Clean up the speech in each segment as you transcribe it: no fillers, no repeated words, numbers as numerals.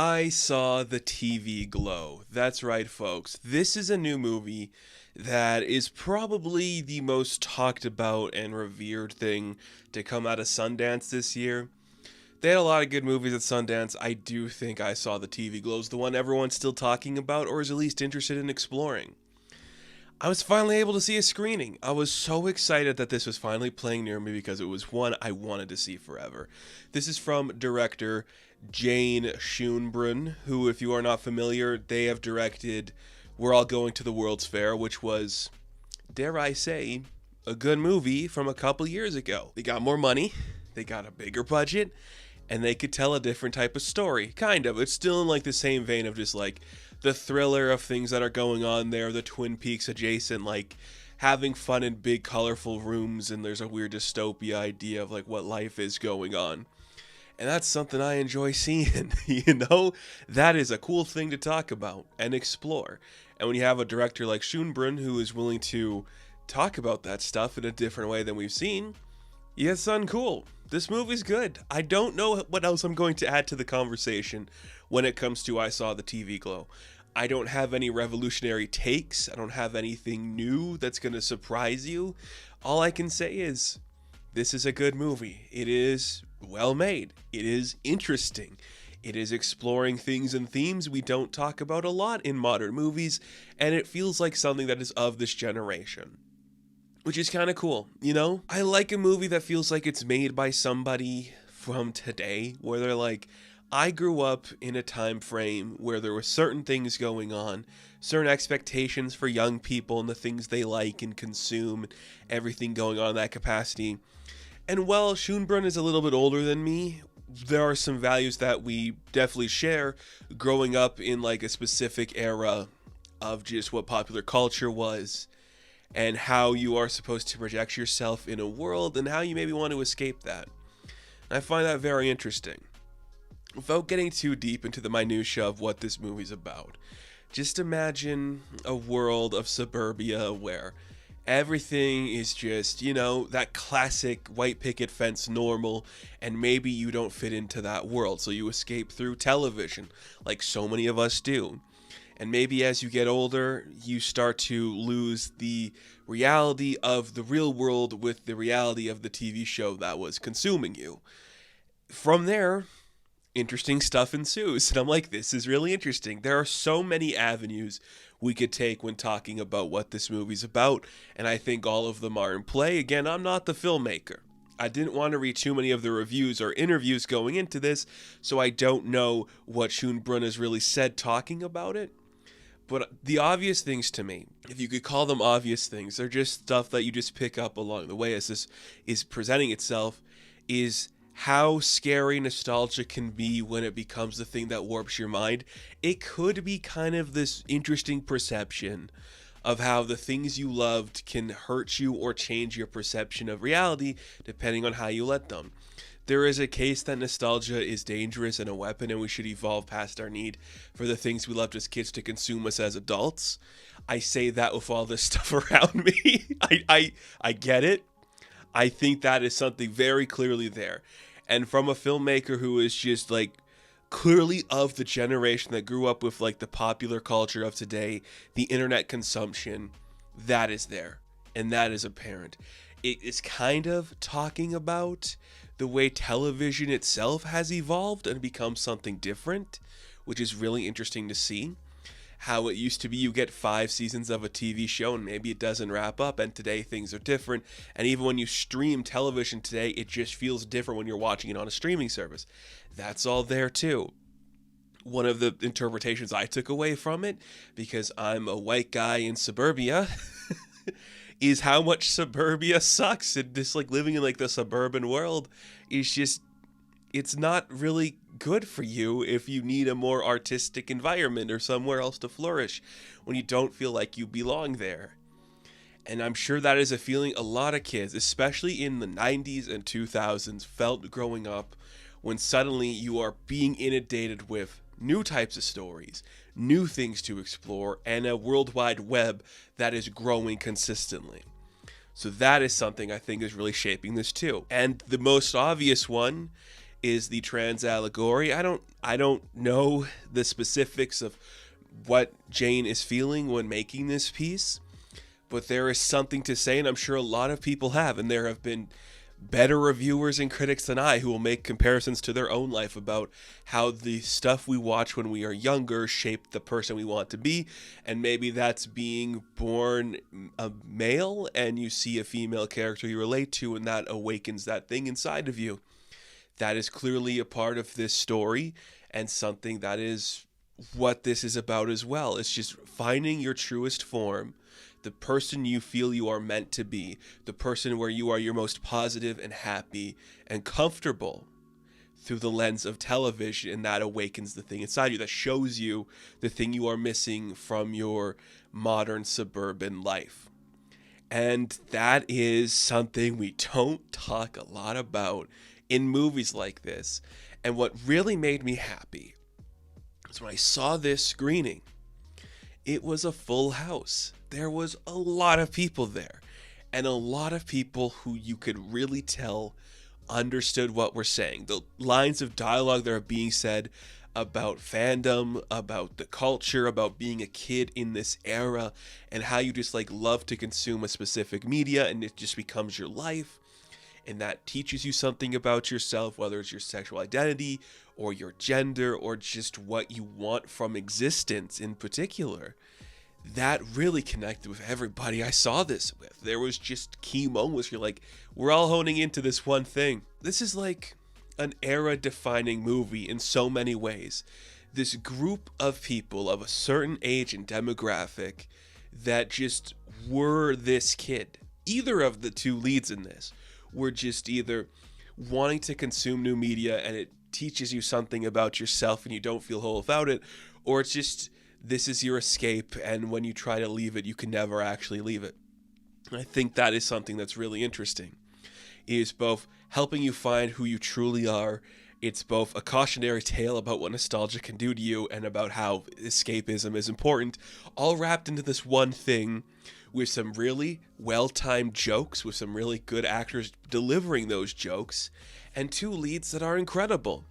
I saw the TV glow. That's right, folks. This is a new movie that is probably the most talked about and revered thing to come out of Sundance this year. They had a lot of good movies at Sundance. I do think I saw the TV glows, the one everyone's still talking about or is at least interested in exploring. I was finally able to see a screening. I was so excited that this was finally playing near me because it was one I wanted to see forever. This is from director Jane Schoenbrun, who, if you are not familiar, they have directed We're All Going to the World's Fair, which was, dare I say, a good movie from a couple years ago. They got more money, they got a bigger budget, and they could tell a different type of story. Kind of. It's still in like the same vein of just like the thriller of things that are going on there, the Twin Peaks adjacent, like having fun in big colorful rooms, and there's a weird dystopia idea of like what life is going on. And that's something I enjoy seeing, That is a cool thing to talk about and explore. And when you have a director like Schoenbrun who is willing to talk about that stuff in a different way than we've seen, you get something cool. This movie's good. I don't know what else I'm going to add to the conversation when it comes to I Saw the TV Glow. I don't have any revolutionary takes. I don't have anything new that's going to surprise you. All I can say is this is a good movie. It is well made. It is interesting. It is exploring things and themes we don't talk about a lot in modern movies, and it feels like something that is of this generation, which is kind of cool, I like a movie that feels like it's made by somebody from today, where they're like, I grew up in a time frame where there were certain things going on, certain expectations for young people and the things they like and consume, everything going on in that capacity. And while Schoenbrun is a little bit older than me, there are some values that we definitely share growing up in like a specific era of just what popular culture was and how you are supposed to project yourself in a world and how you maybe want to escape that. And I find that very interesting. Without getting too deep into the minutiae of what this movie's about, just imagine a world of suburbia where everything is just, that classic white picket fence normal, and maybe you don't fit into that world, so you escape through television, like so many of us do. And maybe as you get older, you start to lose the reality of the real world with the reality of the TV show that was consuming you. From there, interesting stuff ensues. And I'm like, this is really interesting. There are so many avenues we could take when talking about what this movie's about, and I think all of them are in play. Again, I'm not the filmmaker. I didn't want to read too many of the reviews or interviews going into this, so I don't know what Schoenbrun has really said talking about it. But the obvious things to me, if you could call them obvious things, they're just stuff that you just pick up along the way as this is presenting itself, is how scary nostalgia can be when it becomes the thing that warps your mind. It could be kind of this interesting perception of how the things you loved can hurt you or change your perception of reality depending on how you let them. There is a case that nostalgia is dangerous and a weapon, and we should evolve past our need for the things we loved as kids to consume us as adults. I say that with all this stuff around me. I get it. I think that is something very clearly there. And from a filmmaker who is just like clearly of the generation that grew up with like the popular culture of today, the internet consumption, that is there. And that is apparent. It is kind of talking about the way television itself has evolved and become something different, which is really interesting to see. How it used to be you get 5 seasons of a TV show and maybe it doesn't wrap up, and today things are different. And even when you stream television today, it just feels different when you're watching it on a streaming service. That's all there too. One of the interpretations I took away from it, because I'm a white guy in suburbia, is how much suburbia sucks. And just like living in like the suburban world is just, it's not really good for you if you need a more artistic environment or somewhere else to flourish when you don't feel like you belong there. And I'm sure that is a feeling a lot of kids, especially in the 90s and 2000s, felt growing up, when suddenly you are being inundated with new types of stories, new things to explore, and a worldwide web that is growing consistently. So that is something I think is really shaping this too. And the most obvious one is the trans allegory. I don't know the specifics of what Jane is feeling when making this piece, but there is something to say, and I'm sure a lot of people have, and there have been better reviewers and critics than I who will make comparisons to their own life about how the stuff we watch when we are younger shaped the person we want to be. And maybe that's being born a male and you see a female character you relate to, and that awakens that thing inside of you. That is clearly a part of this story, and something that is what this is about as well. It's just finding your truest form, the person you feel you are meant to be, the person where you are your most positive and happy and comfortable through the lens of television, and that awakens the thing inside you, that shows you the thing you are missing from your modern suburban life. And that is something we don't talk a lot about in movies like this. And what really made me happy is when I saw this screening, it was a full house. There was a lot of people there, and a lot of people who you could really tell understood what we're saying. The lines of dialogue that are being said about fandom, about the culture, about being a kid in this era, and how you just like love to consume a specific media and it just becomes your life. And that teaches you something about yourself, whether it's your sexual identity or your gender or just what you want from existence in particular. That really connected with everybody I saw this with. There was just key moments where you're like, we're all honing into this one thing. This is like an era-defining movie in so many ways. This group of people of a certain age and demographic that just were this kid. Either of the two leads in this were just either wanting to consume new media and it teaches you something about yourself and you don't feel whole without it, or it's just this is your escape, and when you try to leave it, you can never actually leave it. And I think that is something that's really interesting. It is both helping you find who you truly are. It's both a cautionary tale about what nostalgia can do to you and about how escapism is important, all wrapped into this one thing with some really well-timed jokes, with some really good actors delivering those jokes, and two leads that are incredible.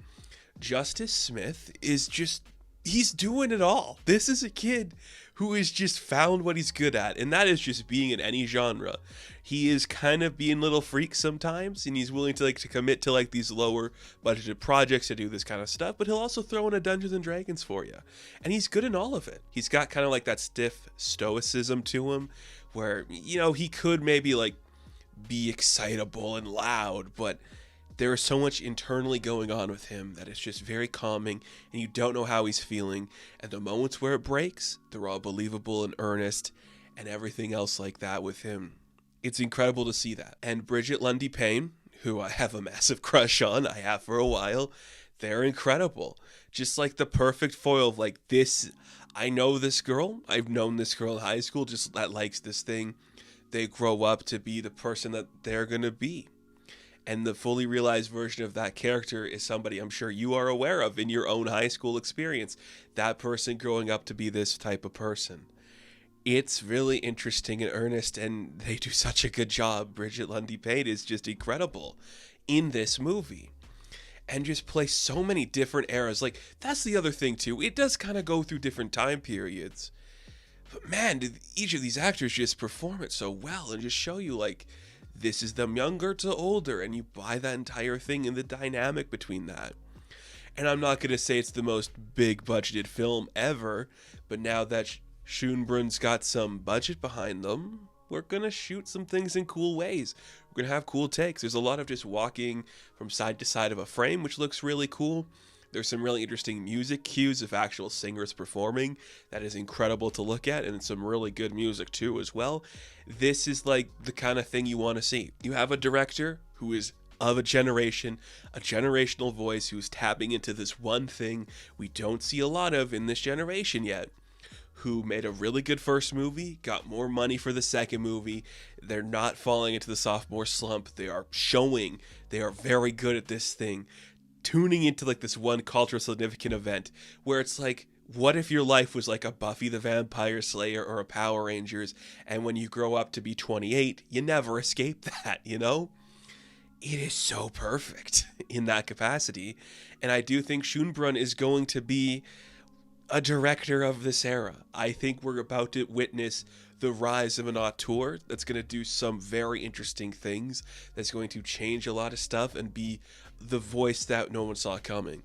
Justice Smith is just, he's doing it all. This is a kid who has just found what he's good at, and that is just being in any genre. He is kind of being a little freak sometimes, and he's willing to to commit to these lower budgeted projects to do this kind of stuff, but he'll also throw in a Dungeons and Dragons for you. And he's good in all of it. He's got kind of that stiff stoicism to him where, he could maybe be excitable and loud, but there is so much internally going on with him that it's just very calming, and you don't know how he's feeling. And the moments where it breaks, they're all believable and earnest, and everything else like that with him. It's incredible to see that. And Bridget Lundy Payne, who I have a massive crush on, I have for a while, they're incredible. Just the perfect foil of this, I know this girl, I've known this girl in high school, just that likes this thing. They grow up to be the person that they're going to be. And the fully realized version of that character is somebody I'm sure you are aware of in your own high school experience. That person growing up to be this type of person. It's really interesting and earnest, and they do such a good job. Bridget Lundy Payne is just incredible in this movie. And just plays so many different eras. That's the other thing too. It does kind of go through different time periods. But man, did each of these actors just perform it so well and just show you this is them younger to older, and you buy that entire thing and the dynamic between that. And I'm not going to say it's the most big budgeted film ever, but now that Schoenbrun's got some budget behind them, we're going to shoot some things in cool ways. We're going to have cool takes. There's a lot of just walking from side to side of a frame, which looks really cool. There's some really interesting music cues of actual singers performing that is incredible to look at, and some really good music too as well. This is the kind of thing you want to see. You have a director who is of a generation, a generational voice who's tapping into this one thing we don't see a lot of in this generation yet, who made a really good first movie, got more money for the second movie. They're not falling into the sophomore slump. They are showing they are very good at this thing, tuning into this one cultural significant event where it's what if your life was a Buffy the Vampire Slayer or a Power Rangers, and when you grow up to be 28, you never escape that, it is so perfect in that capacity. And I do think Schoenbrun is going to be a director of this era. I think we're about to witness the rise of an auteur that's going to do some very interesting things, that's going to change a lot of stuff and be the voice that no one saw coming.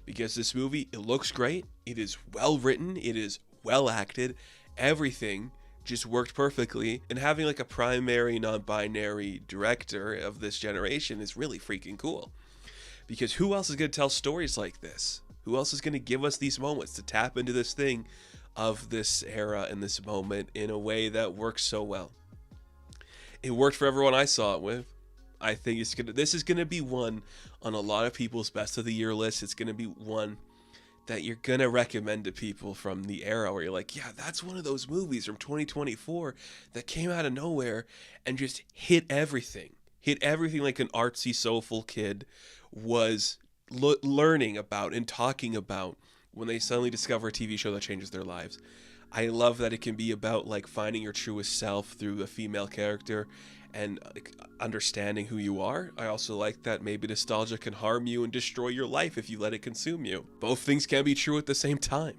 Because this movie, it looks great, it is well written, it is well acted, everything just worked perfectly, and having like a primary non-binary director of this generation is really freaking cool. Because who else is going to tell stories like this? Who else is going to give us these moments to tap into this thing of this era and this moment in a way that works so well? It worked for everyone I saw it with. I think this is going to be one on a lot of people's best of the year lists. It's going to be one that you're going to recommend to people from the era where you're like, yeah, that's one of those movies from 2024 that came out of nowhere and just hit everything. Hit everything like an artsy, soulful kid was learning about and talking about when they suddenly discover a TV show that changes their lives. I love that it can be about like finding your truest self through a female character and like, understanding who you are. I also like that maybe nostalgia can harm you and destroy your life if you let it consume you. Both things can be true at the same time.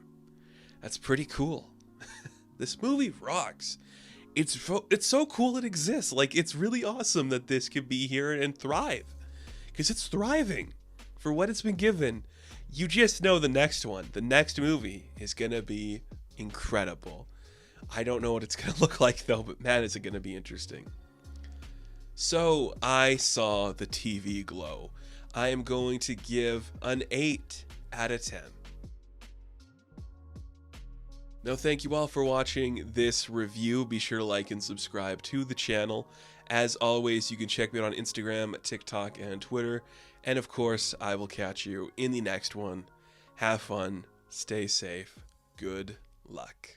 That's pretty cool. This movie rocks. It's so cool it exists. Like, it's really awesome that this could be here and thrive. Because it's thriving for what it's been given. You just know the next one, the next movie is going to be incredible. I don't know what it's going to look like though, but man, is it going to be interesting. So I saw the TV Glow. I am going to give an 8 out of 10. Now, thank you all for watching this review. Be sure to like and subscribe to the channel. As always, you can check me out on Instagram, TikTok, and Twitter. And of course, I will catch you in the next one. Have fun, stay safe, good luck.